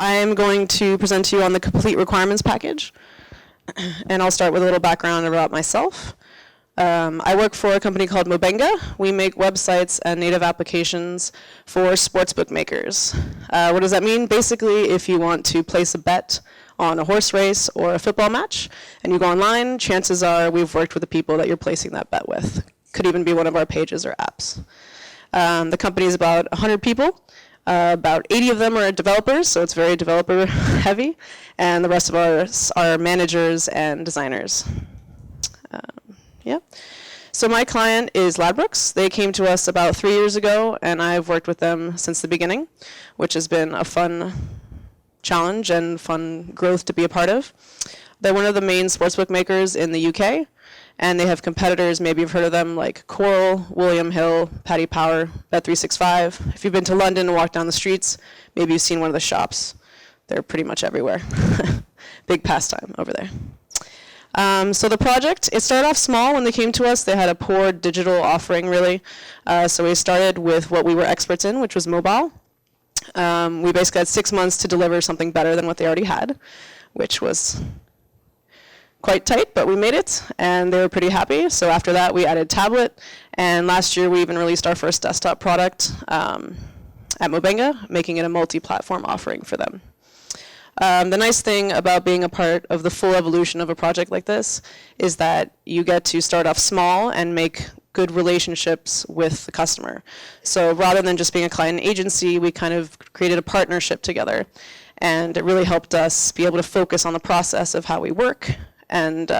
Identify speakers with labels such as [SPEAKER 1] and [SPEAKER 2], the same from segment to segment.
[SPEAKER 1] I'm going to present to you on the complete requirements package. And I'll start with a little background about myself. I work for a company called Mobenga. We make websites and native applications for sportsbook makers. What does that mean? Basically, if you want to place a bet on a horse race or a football match, and you go online, chances are we've worked with the people that you're placing that bet with. Could even be one of our pages or apps. The company is about 100 people. About 80 of them are developers, so it's very developer heavy, and the rest of us are managers and designers. So my client is Ladbrokes. They came to us about 3 years ago, and I've worked with them since the beginning, which has been a fun challenge and fun growth to be a part of. They're one of the main sportsbook makers in the UK, and they have competitors, maybe you've heard of them, like Coral, William Hill, Paddy Power, Bet365. If you've been to London and walked down the streets, maybe you've seen one of the shops. They're pretty much everywhere. Big pastime over there. So the project, it started off small when they came to us. They had a poor digital offering, really. So we started with what we were experts in, which was mobile. We basically had 6 months to deliver something better than what they already had, which was quite tight, but we made it, and they were pretty happy. So after that, we added tablet, and last year we even released our first desktop product at Mobenga, making it a multi-platform offering for them. The nice thing about being a part of the full evolution of a project like this is that you get to start off small and make good relationships with the customer. So rather than just being a client agency, we kind of created a partnership together, and it really helped us be able to focus on the process of how we work and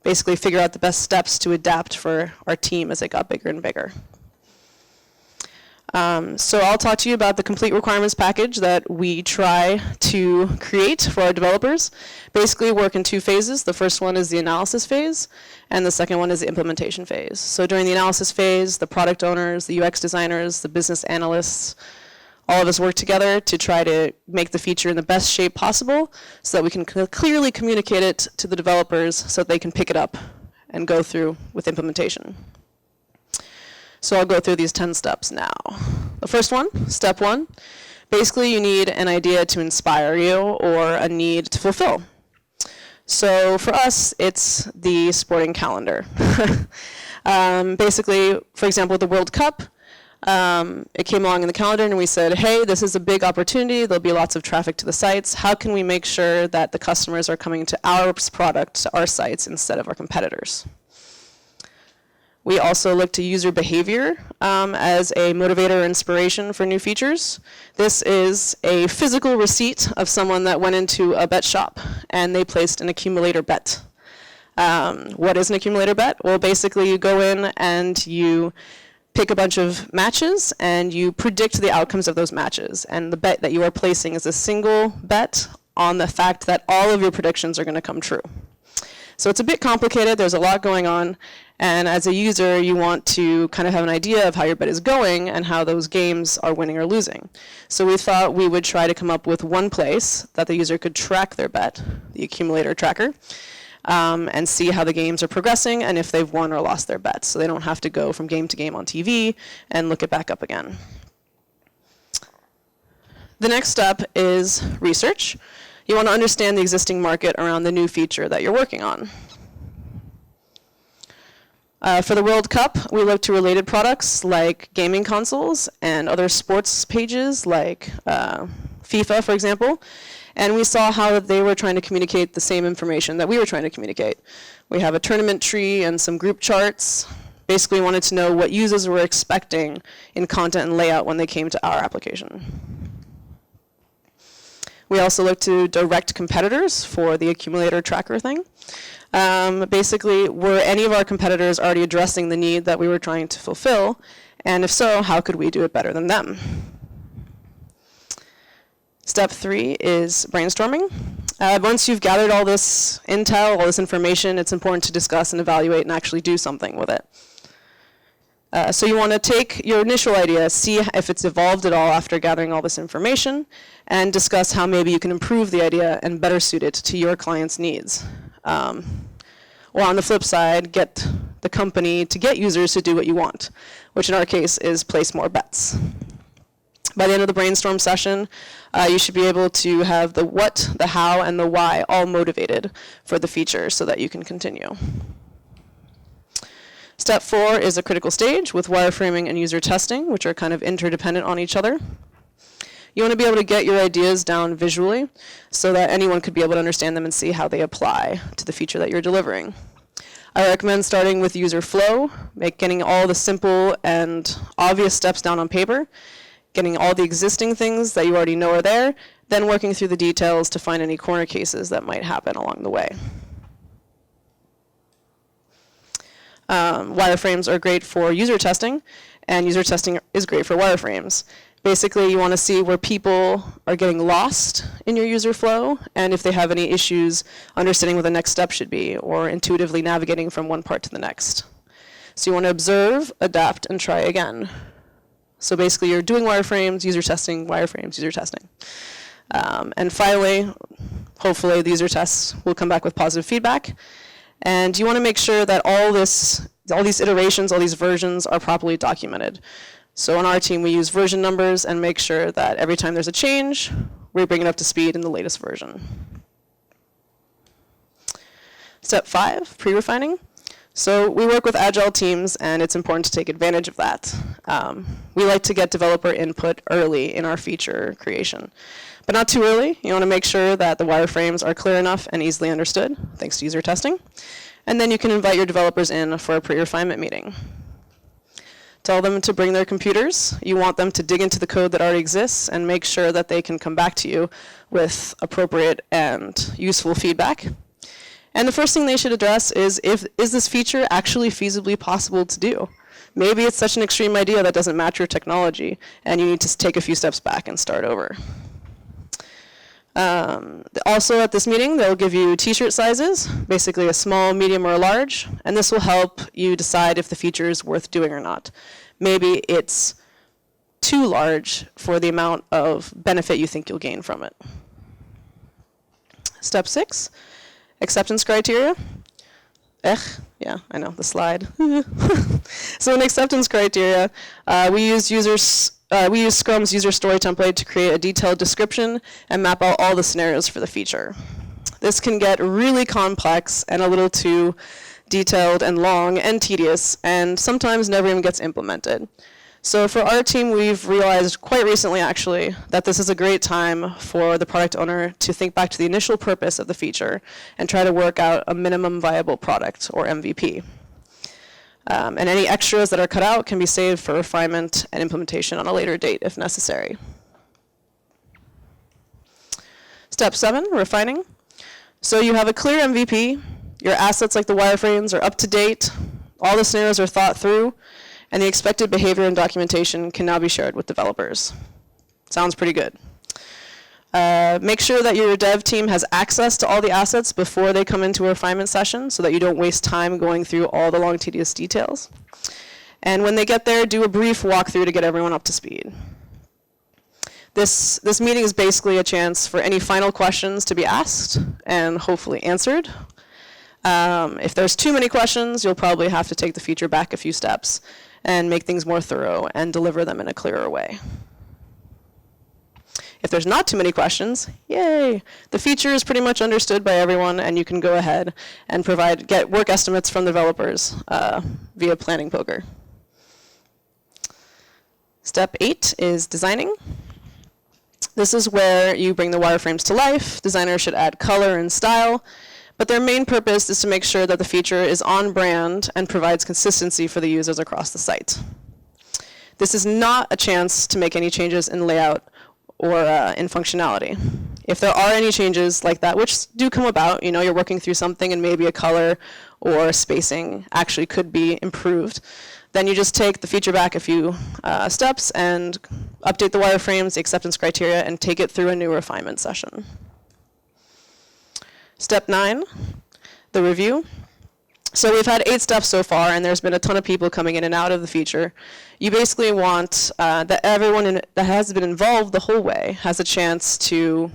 [SPEAKER 1] basically figure out the best steps to adapt for our team as it got bigger and bigger. So I'll talk to you about the complete requirements package that we try to create for our developers. Basically work in 2 phases. The first one is the analysis phase, and the second one is the implementation phase. So during the analysis phase, the product owners, the UX designers, the business analysts, all of us work together to try to make the feature in the best shape possible so that we can clearly communicate it to the developers so that they can pick it up and go through with implementation. So I'll go through these 10 steps now. The first one, step 1, basically you need an idea to inspire you or a need to fulfill. So for us, it's the sporting calendar. Basically, for example, the World Cup, it came along in the calendar and we said, hey, this is a big opportunity. There'll be lots of traffic to the sites. How can we make sure that the customers are coming to our product, to our sites, instead of our competitors? We also look to user behavior as a motivator or inspiration for new features. This is a physical receipt of someone that went into a bet shop and they placed an accumulator bet. What is an accumulator bet? Well, basically you go in and you pick a bunch of matches and you predict the outcomes of those matches. And the bet that you are placing is a single bet on the fact that all of your predictions are going to come true. So it's a bit complicated. There's a lot going on. And as a user, you want to kind of have an idea of how your bet is going and how those games are winning or losing. So we thought we would try to come up with one place that the user could track their bet, the accumulator tracker, and see how the games are progressing and if they've won or lost their bets. So they don't have to go from game to game on TV and look it back up again. The next step is research. You want to understand the existing market around the new feature that you're working on. For the World Cup, we look to related products like gaming consoles and other sports pages like FIFA, for example. And we saw how they were trying to communicate the same information that we were trying to communicate. We have a tournament tree and some group charts. Basically wanted to know what users were expecting in content and layout when they came to our application. We also look to direct competitors for the accumulator tracker thing. Basically, were any of our competitors already addressing the need that we were trying to fulfill? And if so, how could we do it better than them? Step 3 is brainstorming. Once you've gathered all this intel, all this information, it's important to discuss and evaluate and actually do something with it. So you want to take your initial idea, see if it's evolved at all after gathering all this information, and discuss how maybe you can improve the idea and better suit it to your client's needs. Or on the flip side, get the company to get users to do what you want, which in our case is place more bets. By the end of the brainstorm session, you should be able to have the what, the how, and the why all motivated for the feature so that you can continue. Step 4 is a critical stage with wireframing and user testing, which are kind of interdependent on each other. You want to be able to get your ideas down visually so that anyone could be able to understand them and see how they apply to the feature that you're delivering. I recommend starting with user flow, getting all the simple and obvious steps down on paper, getting all the existing things that you already know are there, then working through the details to find any corner cases that might happen along the way. Wireframes are great for user testing, and user testing is great for wireframes. Basically, you want to see where people are getting lost in your user flow, and if they have any issues understanding what the next step should be, or intuitively navigating from one part to the next. So you want to observe, adapt, and try again. So basically, you're doing wireframes, user testing, wireframes, user testing. And finally, hopefully, the user tests will come back with positive feedback. And you want to make sure that all these iterations, all these versions are properly documented. So on our team, we use version numbers and make sure that every time there's a change, we bring it up to speed in the latest version. Step 5, pre-refining. So we work with Agile teams, and it's important to take advantage of that. We like to get developer input early in our feature creation. But not too early. You want to make sure that the wireframes are clear enough and easily understood, thanks to user testing. And then you can invite your developers in for a pre-refinement meeting. Tell them to bring their computers. You want them to dig into the code that already exists and make sure that they can come back to you with appropriate and useful feedback. And the first thing they should address is this feature actually feasibly possible to do? Maybe it's such an extreme idea that doesn't match your technology, and you need to take a few steps back and start over. Also at this meeting, they'll give you t-shirt sizes, basically a small, medium, or a large, and this will help you decide if the feature is worth doing or not. Maybe it's too large for the amount of benefit you think you'll gain from it. Step 6, acceptance criteria. Yeah, I know, the slide. So in acceptance criteria, we use Scrum's user story template to create a detailed description and map out all the scenarios for the feature. This can get really complex and a little too detailed and long and tedious, and sometimes never even gets implemented. So for our team, we've realized quite recently, actually, that this is a great time for the product owner to think back to the initial purpose of the feature and try to work out a minimum viable product, or MVP. And any extras that are cut out can be saved for refinement and implementation on a later date if necessary. Step 7, refining. So you have a clear MVP. Your assets like the wireframes are up to date. All the scenarios are thought through. And the expected behavior and documentation can now be shared with developers. Sounds pretty good. Make sure that your dev team has access to all the assets before they come into a refinement session so that you don't waste time going through all the long, tedious details. And when they get there, do a brief walkthrough to get everyone up to speed. This meeting is basically a chance for any final questions to be asked and hopefully answered. If there's too many questions, you'll probably have to take the feature back a few steps and make things more thorough and deliver them in a clearer way. If there's not too many questions, yay! The feature is pretty much understood by everyone, and you can go ahead and get work estimates from developers via Planning Poker. Step 8 is designing. This is where you bring the wireframes to life. Designers should add color and style, but their main purpose is to make sure that the feature is on brand and provides consistency for the users across the site. This is not a chance to make any changes in layout or in functionality. If there are any changes like that, which do come about, you're working through something and maybe a color or spacing actually could be improved, then you just take the feature back a few steps and update the wireframes, the acceptance criteria, and take it through a new refinement session. Step 9, the review. So we've had 8 steps so far, and there's been a ton of people coming in and out of the feature. You basically want that everyone that has been involved the whole way has a chance to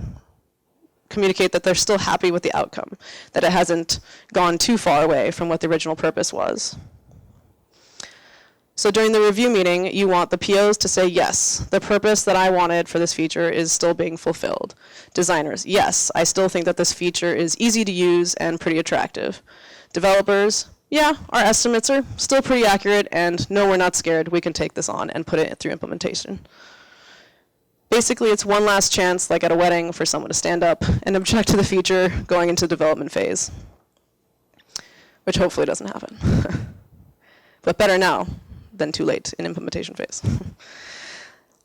[SPEAKER 1] communicate that they're still happy with the outcome, that it hasn't gone too far away from what the original purpose was. So during the review meeting, you want the POs to say, yes, the purpose that I wanted for this feature is still being fulfilled. Designers, yes, I still think that this feature is easy to use and pretty attractive. Developers, yeah, our estimates are still pretty accurate, and no, we're not scared. We can take this on and put it through implementation. Basically, it's one last chance, like at a wedding, for someone to stand up and object to the feature going into development phase, which hopefully doesn't happen. But better now than too late in implementation phase.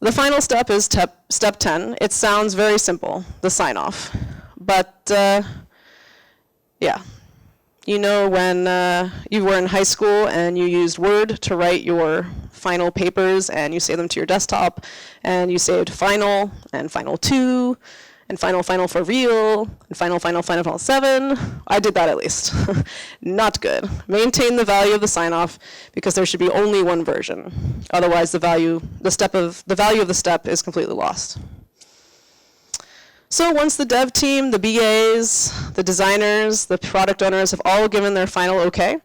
[SPEAKER 1] The final step is step 10. It sounds very simple, the sign-off. But yeah, you know when you were in high school and you used Word to write your final papers and you saved them to your desktop and you saved final and final 2 and final for real and final 7. I did that at least. Not good. Maintain the value of the sign-off because there should be only one version. Otherwise the value of the step is completely lost. So once the dev team, the BAs, the designers, the product owners have all given their final okay,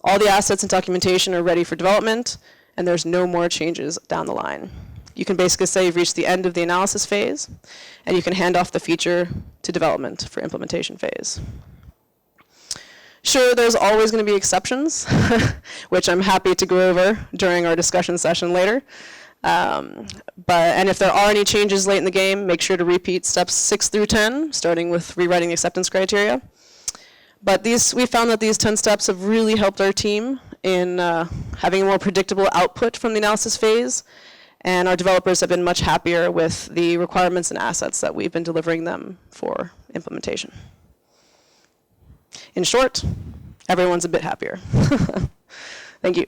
[SPEAKER 1] all the assets and documentation are ready for development, and there's no more changes down the line. You can basically say you've reached the end of the analysis phase, and you can hand off the feature to development for implementation phase. Sure, there's always going to be exceptions, which I'm happy to go over during our discussion session later. And if there are any changes late in the game, make sure to repeat steps 6 through 10, starting with rewriting the acceptance criteria. But we found that these 10 steps have really helped our team in having a more predictable output from the analysis phase. And our developers have been much happier with the requirements and assets that we've been delivering them for implementation. In short, everyone's a bit happier. Thank you.